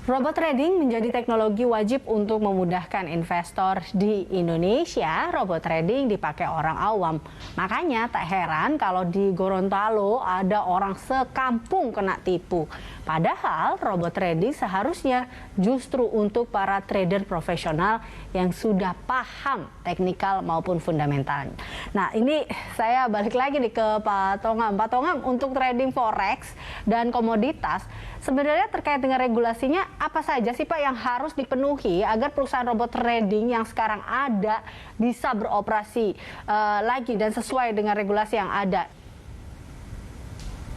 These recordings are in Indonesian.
Robot trading menjadi teknologi wajib untuk memudahkan investor di Indonesia. Robot trading dipakai orang awam. Makanya tak heran kalau di Gorontalo ada orang sekampung kena tipu. Padahal robot trading seharusnya justru untuk para trader profesional yang sudah paham teknikal maupun fundamental. Nah, ini saya balik lagi nih ke Pak Tongam. Pak Tongam, untuk trading forex dan komoditas, sebenarnya terkait dengan regulasinya apa saja sih Pak yang harus dipenuhi agar perusahaan robot trading yang sekarang ada bisa beroperasi lagi dan sesuai dengan regulasi yang ada?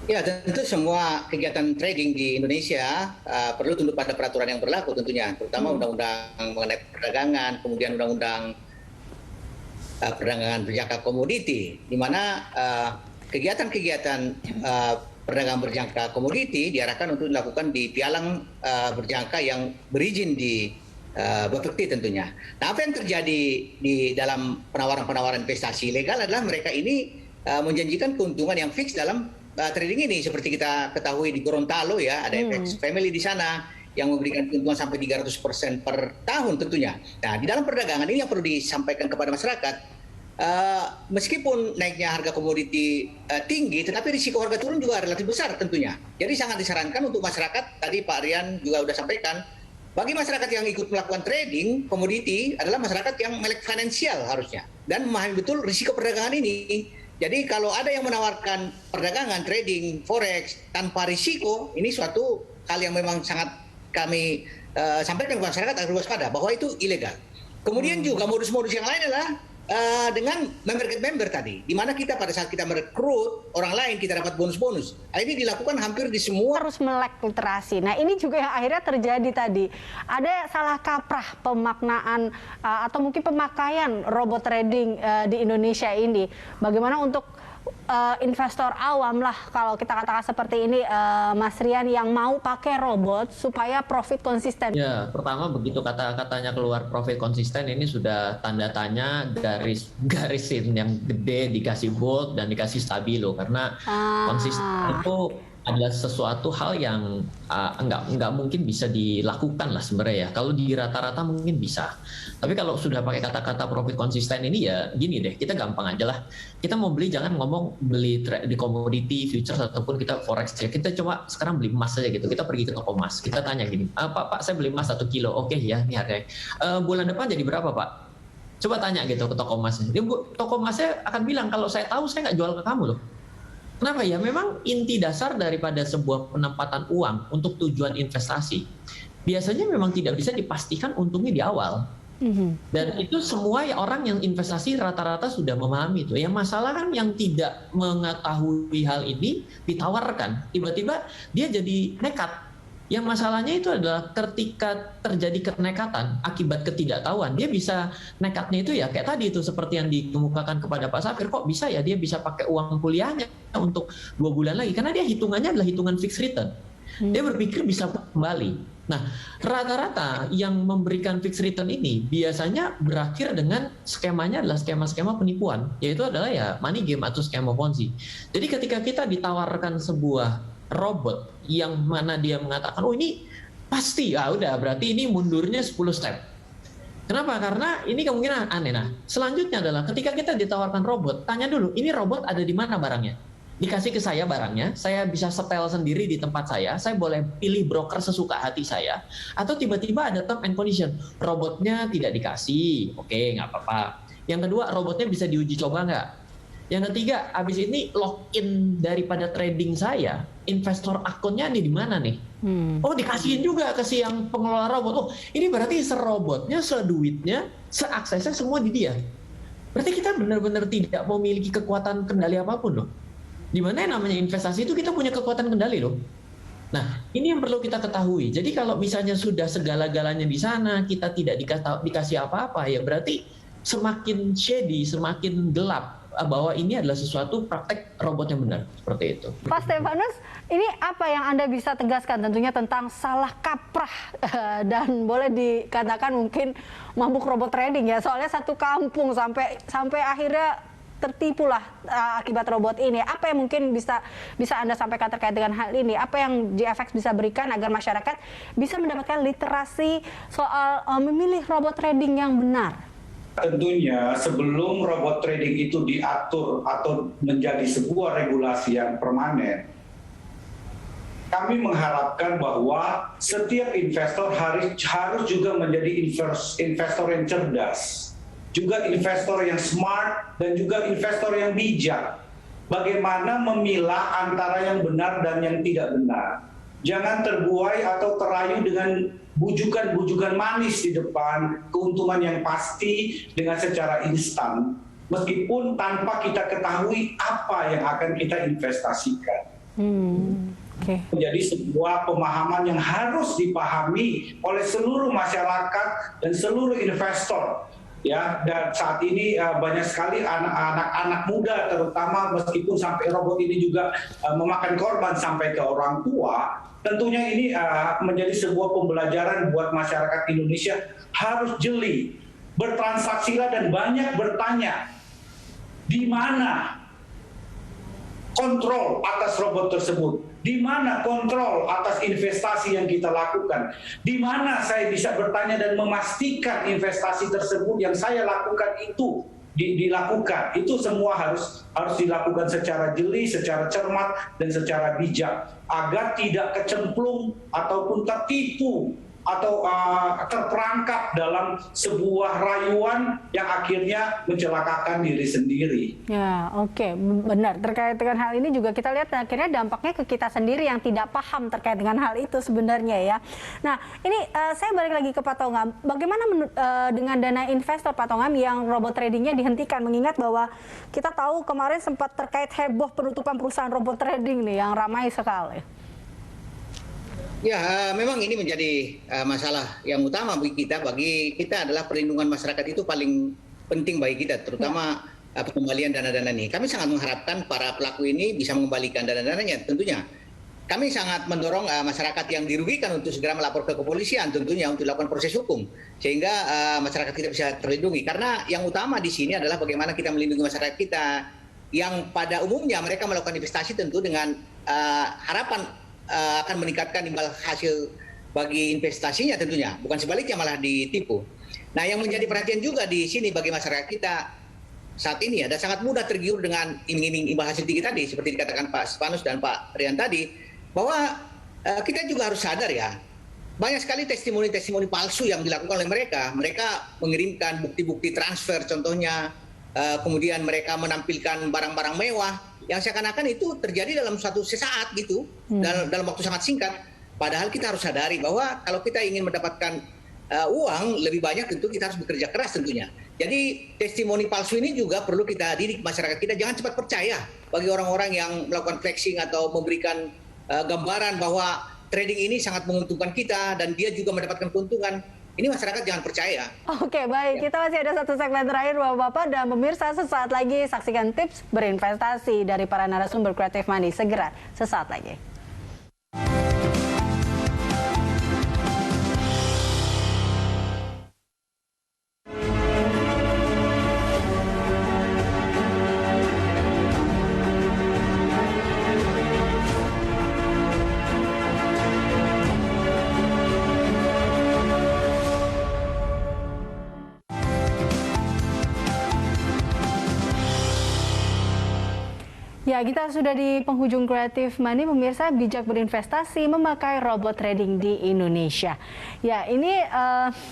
Ya, tentu semua kegiatan trading di Indonesia perlu tunduk pada peraturan yang berlaku tentunya, terutama undang-undang mengenai perdagangan, kemudian undang-undang perdagangan berjangka komoditi, di mana kegiatan-kegiatan perdagangan berjangka komoditi diarahkan untuk dilakukan di pialang berjangka yang berizin di Bapepti tentunya. Nah, apa yang terjadi di dalam penawaran-penawaran investasi ilegal adalah mereka ini menjanjikan keuntungan yang fix dalam trading ini. Seperti kita ketahui di Gorontalo ya, ada FX Family di sana yang memberikan keuntungan sampai 300% per tahun tentunya. Nah, di dalam perdagangan ini yang perlu disampaikan kepada masyarakat, meskipun naiknya harga komoditi tinggi, tetapi risiko harga turun juga relatif besar tentunya. Jadi sangat disarankan untuk masyarakat, tadi Pak Rian juga sudah sampaikan, bagi masyarakat yang ikut melakukan trading komoditi adalah masyarakat yang melek finansial harusnya dan memahami betul risiko perdagangan ini. Jadi kalau ada yang menawarkan perdagangan, trading, forex tanpa risiko, ini suatu hal yang memang sangat kami sampaikan ke masyarakat agar waspada bahwa itu ilegal. Kemudian juga modus-modus yang lain adalah dengan member tadi, di mana kita pada saat kita merekrut orang lain kita dapat bonus-bonus. Ini dilakukan hampir di semua. Harus melek literasi. Nah, ini juga yang akhirnya terjadi tadi. Ada salah kaprah pemaknaan atau mungkin pemakaian robot trading di Indonesia ini. Bagaimana untuk investor awam lah kalau kita katakan seperti ini, Mas Rian, yang mau pakai robot supaya profit konsisten? Ya, pertama begitu kata-katanya keluar profit konsisten, ini sudah tanda tanya garisin yang gede dikasih bold dan dikasih stabilo, karena konsisten itu adalah sesuatu hal yang nggak mungkin bisa dilakukan lah sebenarnya ya. Kalau di rata-rata mungkin bisa, tapi kalau sudah pakai kata-kata profit konsisten ini ya gini deh, kita gampang aja lah. Kita mau beli jangan ngomong beli di komoditi, futures ataupun kita forex ya. Kita coba sekarang beli emas saja gitu. Kita pergi ke toko emas, kita tanya gini, Pak saya beli emas 1 kilo, oke ya ini harganya. Bulan depan jadi berapa Pak? Coba tanya gitu ke toko emasnya. Toko emasnya akan bilang kalau saya tahu saya nggak jual ke kamu loh. Kenapa ya? Memang inti dasar daripada sebuah penempatan uang untuk tujuan investasi biasanya memang tidak bisa dipastikan untungnya di awal. Dan itu semua orang yang investasi rata-rata sudah memahami itu. Yang masalah kan yang tidak mengetahui hal ini ditawarkan, tiba-tiba dia jadi nekat. Yang masalahnya itu adalah ketika terjadi kenekatan akibat ketidaktahuan, dia bisa nekatnya itu ya kayak tadi itu seperti yang dikemukakan kepada Pak Safir, kok bisa ya dia bisa pakai uang kuliahnya untuk 2 bulan lagi, karena dia hitungannya adalah hitungan fixed return. Dia berpikir bisa kembali. Nah, rata-rata yang memberikan fixed return ini biasanya berakhir dengan skemanya adalah skema-skema penipuan, yaitu adalah ya money game atau skema Ponzi. Jadi ketika kita ditawarkan sebuah robot yang mana dia mengatakan, oh ini pasti, udah berarti ini mundurnya 10 step. Kenapa? Karena ini kemungkinan aneh. Nah, selanjutnya adalah ketika kita ditawarkan robot, tanya dulu, ini robot ada di mana barangnya? Dikasih ke saya barangnya, saya bisa setel sendiri di tempat saya boleh pilih broker sesuka hati saya, atau tiba-tiba ada term and condition, robotnya tidak dikasih, oke nggak apa-apa. Yang kedua, robotnya bisa diuji coba nggak? Yang ketiga, habis ini login daripada trading saya, investor akunnya nih di mana nih? Oh, dikasihin juga ke si yang pengelola robot. Oh, ini berarti serobotnya, seduitnya, seaksesnya semua di dia. Berarti kita benar-benar tidak memiliki kekuatan kendali apapun loh. Dimana yang namanya investasi itu kita punya kekuatan kendali loh. Nah, ini yang perlu kita ketahui. Jadi kalau misalnya sudah segala-galanya di sana, kita tidak dikasih apa-apa, ya berarti semakin shady, semakin gelap bahwa ini adalah sesuatu praktek robot yang benar, seperti itu. Pak Stefanus, ini apa yang Anda bisa tegaskan tentunya tentang salah kaprah dan boleh dikatakan mungkin mabuk robot trading ya, soalnya satu kampung sampai akhirnya tertipulah akibat robot ini. Apa yang mungkin bisa Anda sampaikan terkait dengan hal ini? Apa yang GFX bisa berikan agar masyarakat bisa mendapatkan literasi soal memilih robot trading yang benar? Tentunya sebelum robot trading itu diatur atau menjadi sebuah regulasi yang permanen, kami mengharapkan bahwa setiap investor harus juga menjadi investor yang cerdas, juga investor yang smart, dan juga investor yang bijak. Bagaimana memilah antara yang benar dan yang tidak benar. Jangan terbuai atau terayu dengan bujukan-bujukan manis di depan, keuntungan yang pasti dengan secara instan, meskipun tanpa kita ketahui apa yang akan kita investasikan. Menjadi sebuah pemahaman yang harus dipahami oleh seluruh masyarakat dan seluruh investor. Ya, dan saat ini banyak sekali anak-anak muda, terutama meskipun sampai robot ini juga memakan korban sampai ke orang tua. Tentunya ini menjadi sebuah pembelajaran buat masyarakat Indonesia, harus jeli, bertransaksilah dan banyak bertanya, di mana kontrol atas robot tersebut? Di mana kontrol atas investasi yang kita lakukan? Di mana saya bisa bertanya dan memastikan investasi tersebut yang saya lakukan itu dilakukan? Itu semua harus dilakukan secara jeli, secara cermat, dan secara bijak agar tidak kecemplung ataupun tertipu atau terperangkap dalam sebuah rayuan yang akhirnya mencelakakan diri sendiri. Ya, oke, benar. Terkait dengan hal ini juga kita lihat akhirnya dampaknya ke kita sendiri yang tidak paham terkait dengan hal itu sebenarnya ya. Nah, ini saya balik lagi ke Pak Tongam. Bagaimana dengan dana investor Pak Tongam yang robot tradingnya dihentikan? Mengingat bahwa kita tahu kemarin sempat terkait heboh penutupan perusahaan robot trading nih yang ramai sekali. Ya, memang ini menjadi masalah yang utama bagi kita adalah perlindungan masyarakat itu paling penting bagi kita, terutama pengembalian dana-dana ini. Kami sangat mengharapkan para pelaku ini bisa mengembalikan dana-dananya tentunya. Kami sangat mendorong masyarakat yang dirugikan untuk segera melapor ke kepolisian tentunya untuk dilakukan proses hukum sehingga masyarakat kita bisa terlindungi. Karena yang utama di sini adalah bagaimana kita melindungi masyarakat kita yang pada umumnya mereka melakukan investasi tentu dengan harapan akan meningkatkan imbal hasil bagi investasinya tentunya, bukan sebaliknya malah ditipu. Nah, yang menjadi perhatian juga di sini bagi masyarakat kita saat ini ada sangat mudah tergiur dengan iming-iming imbal hasil tinggi tadi, seperti dikatakan Pak Stefanus dan Pak Rian tadi, bahwa kita juga harus sadar ya, banyak sekali testimoni-testimoni palsu yang dilakukan oleh mereka. Mereka mengirimkan bukti-bukti transfer contohnya, kemudian mereka menampilkan barang-barang mewah, yang seakan-akan itu terjadi dalam suatu sesaat gitu, dalam waktu sangat singkat. Padahal kita harus sadari bahwa kalau kita ingin mendapatkan uang lebih banyak tentu kita harus bekerja keras tentunya. Jadi testimoni palsu ini juga perlu kita didik masyarakat kita, jangan cepat percaya bagi orang-orang yang melakukan flexing atau memberikan gambaran bahwa trading ini sangat menguntungkan kita dan dia juga mendapatkan keuntungan. Ini masyarakat jangan percaya. Oke, baik. Kita masih ada satu segmen terakhir, Bapak-Bapak dan pemirsa. Sesaat lagi saksikan tips berinvestasi dari para narasumber Creative Money. Segera, sesaat lagi. Ya, kita sudah di penghujung Creative Money, pemirsa. Bijak berinvestasi memakai robot trading di Indonesia. Ya, ini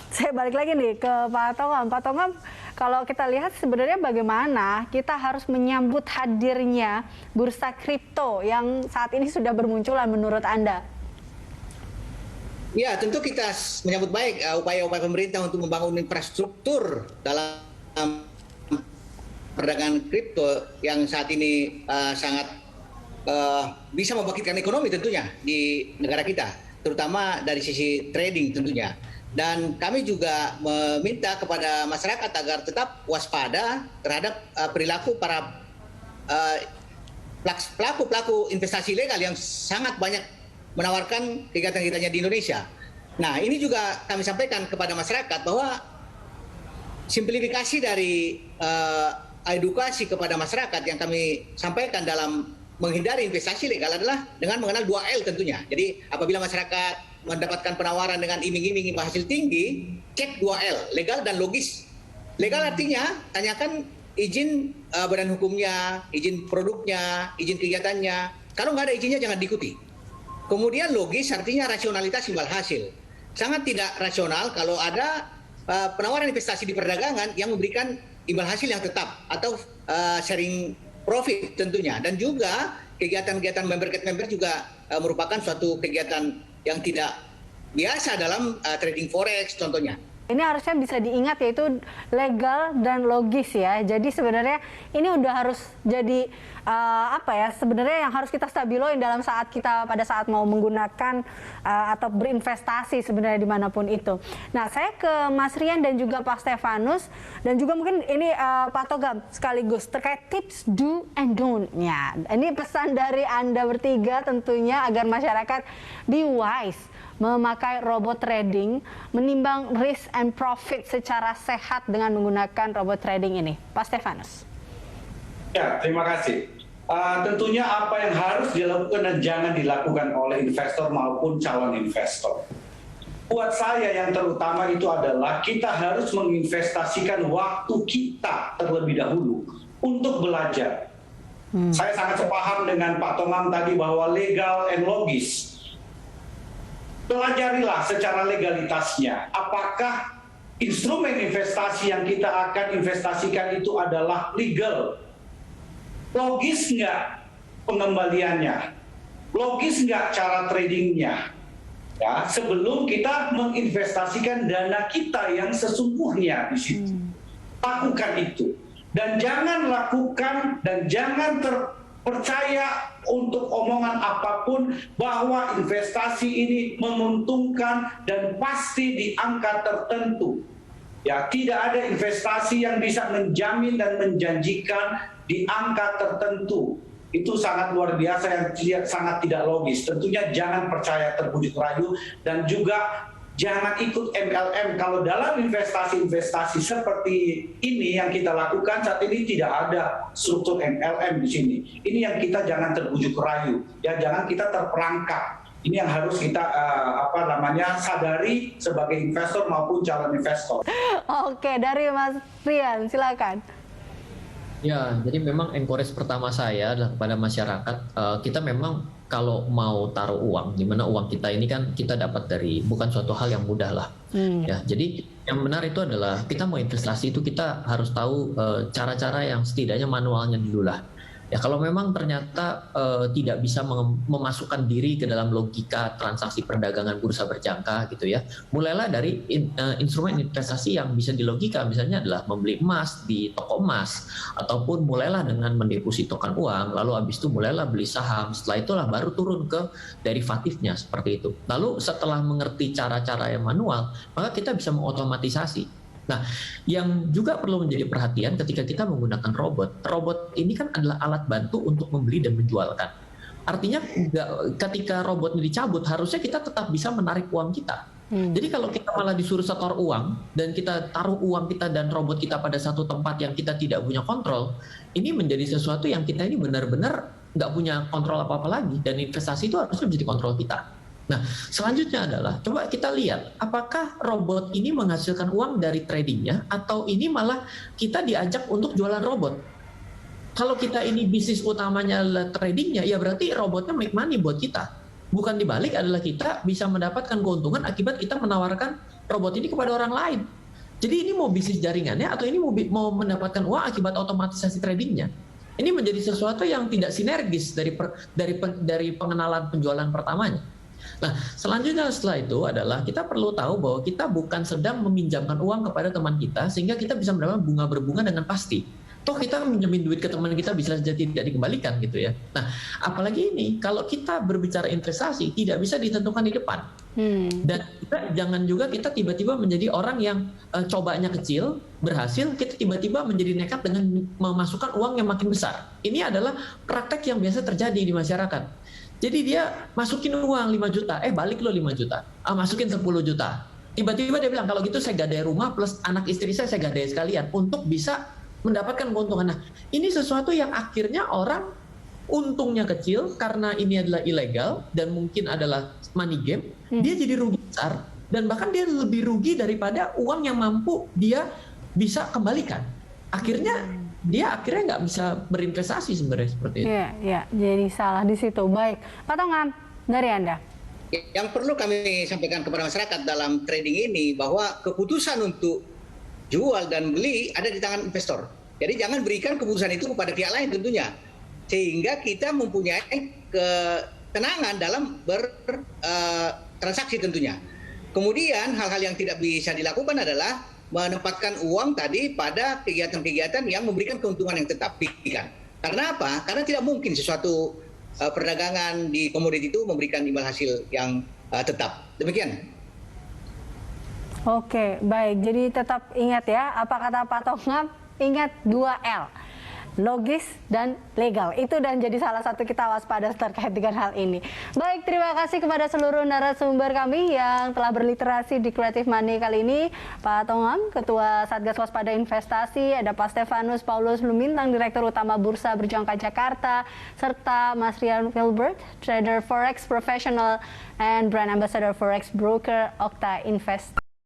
saya balik lagi nih ke Pak Tongam. Pak Tongam, kalau kita lihat sebenarnya bagaimana kita harus menyambut hadirnya bursa kripto yang saat ini sudah bermunculan menurut Anda? Ya, tentu kita menyambut baik upaya-upaya pemerintah untuk membangun infrastruktur dalam perdagangan kripto yang saat ini sangat bisa membangkitkan ekonomi tentunya di negara kita, terutama dari sisi trading tentunya. Dan kami juga meminta kepada masyarakat agar tetap waspada terhadap perilaku para pelaku investasi legal yang sangat banyak menawarkan kegiatan-kegiatannya di Indonesia. Nah, ini juga kami sampaikan kepada masyarakat bahwa simplifikasi dari edukasi kepada masyarakat yang kami sampaikan dalam menghindari investasi legal adalah dengan mengenal 2L tentunya. Jadi apabila masyarakat mendapatkan penawaran dengan iming-iming hasil tinggi, cek 2L, legal dan logis. Legal artinya tanyakan izin badan hukumnya, izin produknya, izin kegiatannya. Kalau nggak ada izinnya jangan diikuti. Kemudian logis artinya rasionalitas imbal hasil. Sangat tidak rasional kalau ada penawaran investasi di perdagangan yang memberikan imbal hasil yang tetap atau sharing profit tentunya, dan juga kegiatan-kegiatan member juga merupakan suatu kegiatan yang tidak biasa dalam trading forex contohnya. Ini harusnya bisa diingat, yaitu legal dan logis ya. Jadi sebenarnya ini udah harus jadi sebenarnya yang harus kita stabiloin dalam saat kita pada saat mau menggunakan atau berinvestasi sebenarnya dimanapun itu. Nah, saya ke Mas Rian dan juga Pak Stefanus, dan juga mungkin ini Pak Togam sekaligus terkait tips do and don't-nya. Ini pesan dari Anda bertiga tentunya agar masyarakat be wise memakai robot trading, menimbang risk and profit secara sehat dengan menggunakan robot trading ini. Pak Stefanus. Ya, terima kasih. Tentunya apa yang harus dilakukan dan jangan dilakukan oleh investor maupun calon investor. Buat saya yang terutama itu adalah kita harus menginvestasikan waktu kita terlebih dahulu untuk belajar. Saya sangat sepaham dengan Pak Tongam tadi bahwa legal and logis. Pelajarilah secara legalitasnya, apakah instrumen investasi yang kita akan investasikan itu adalah legal. Logis nggak pengembaliannya? Logis nggak cara tradingnya? Ya, sebelum kita menginvestasikan dana kita yang sesungguhnya di situ. Lakukan itu. Dan jangan lakukan dan jangan percaya untuk omongan apapun bahwa investasi ini menguntungkan dan pasti di angka tertentu. Ya, tidak ada investasi yang bisa menjamin dan menjanjikan di angka tertentu. Itu sangat luar biasa yang sangat tidak logis. Tentunya jangan percaya terbujuk rayu dan juga jangan ikut MLM. Kalau dalam investasi-investasi seperti ini yang kita lakukan saat ini tidak ada struktur MLM di sini. Ini yang kita jangan terbujuk rayu, ya jangan kita terperangkap. Ini yang harus kita sadari sebagai investor maupun calon investor. Oke, dari Mas Rian, silakan. Ya, jadi memang encourage pertama saya adalah kepada masyarakat, kita memang kalau mau taruh uang, di mana uang kita ini kan kita dapat dari bukan suatu hal yang mudah lah. Ya, jadi yang benar itu adalah kita mau investasi itu kita harus tahu cara-cara yang setidaknya manualnya dulu lah. Ya, kalau memang ternyata tidak bisa memasukkan diri ke dalam logika transaksi perdagangan bursa berjangka gitu ya, mulailah dari instrumen investasi yang bisa dilogika, misalnya adalah membeli emas di toko emas, ataupun mulailah dengan mendepositokan uang, lalu habis itu mulailah beli saham, setelah itulah baru turun ke derivatifnya seperti itu. Lalu setelah mengerti cara-cara yang manual, maka kita bisa mengotomatisasi. Nah, yang juga perlu menjadi perhatian ketika kita menggunakan robot ini kan adalah alat bantu untuk membeli dan menjualkan. Artinya ketika robotnya dicabut, harusnya kita tetap bisa menarik uang kita. Jadi kalau kita malah disuruh setor uang, dan kita taruh uang kita dan robot kita pada satu tempat yang kita tidak punya kontrol, ini menjadi sesuatu yang kita ini benar-benar nggak punya kontrol apa-apa lagi, dan investasi itu harusnya menjadi kontrol kita. Nah, selanjutnya adalah coba kita lihat apakah robot ini menghasilkan uang dari tradingnya atau ini malah kita diajak untuk jualan robot. Kalau kita ini bisnis utamanya adalah tradingnya, ya berarti robotnya make money buat kita. Bukan dibalik, adalah kita bisa mendapatkan keuntungan akibat kita menawarkan robot ini kepada orang lain. Jadi ini mau bisnis jaringannya atau ini mau mendapatkan uang akibat otomatisasi tradingnya. Ini menjadi sesuatu yang tidak sinergis dari pengenalan penjualan pertamanya. Nah, selanjutnya setelah itu adalah kita perlu tahu bahwa kita bukan sedang meminjamkan uang kepada teman kita sehingga kita bisa mendapatkan bunga berbunga dengan pasti. Toh kita minjemin duit ke teman kita bisa saja tidak dikembalikan gitu ya. Nah, apalagi ini kalau kita berbicara investasi tidak bisa ditentukan di depan. Dan juga, jangan juga kita tiba-tiba menjadi orang yang cobanya kecil, berhasil, kita tiba-tiba menjadi nekat dengan memasukkan uang yang makin besar. Ini adalah praktek yang biasa terjadi di masyarakat. Jadi dia masukin uang 5 juta, balik lo 5 juta, masukin 10 juta. Tiba-tiba dia bilang, kalau gitu saya gadai rumah plus anak istri saya gadai sekalian untuk bisa mendapatkan keuntungan. Nah, ini sesuatu yang akhirnya orang untungnya kecil karena ini adalah ilegal dan mungkin adalah money game, dia jadi rugi besar dan bahkan dia lebih rugi daripada uang yang mampu dia bisa kembalikan. Akhirnya dia nggak bisa berinvestasi sebenarnya seperti itu. Iya, jadi salah di situ. Baik, Pak Tongam, dari Anda. Yang perlu kami sampaikan kepada masyarakat dalam trading ini bahwa keputusan untuk jual dan beli ada di tangan investor. Jadi jangan berikan keputusan itu kepada pihak lain tentunya. Sehingga kita mempunyai ketenangan dalam bertransaksi tentunya. Kemudian hal-hal yang tidak bisa dilakukan adalah menempatkan uang tadi pada kegiatan-kegiatan yang memberikan keuntungan yang tetap. Karena apa? Karena tidak mungkin sesuatu perdagangan di komoditi itu memberikan imbal hasil yang tetap. Demikian. Oke, baik. Jadi tetap ingat ya, apa kata Pak Tongam? Ingat 2L. Logis dan legal. Itu dan jadi salah satu kita waspada terkait dengan hal ini. Baik, terima kasih kepada seluruh narasumber kami yang telah berliterasi di Creative Money kali ini. Pak Tongam, Ketua Satgas Waspada Investasi, ada Pak Stefanus Paulus Lumintang, Direktur Utama Bursa Berjangka Jakarta, serta Mas Rian Wilbert, Trader Forex Professional and Brand Ambassador Forex Broker Okta Invest.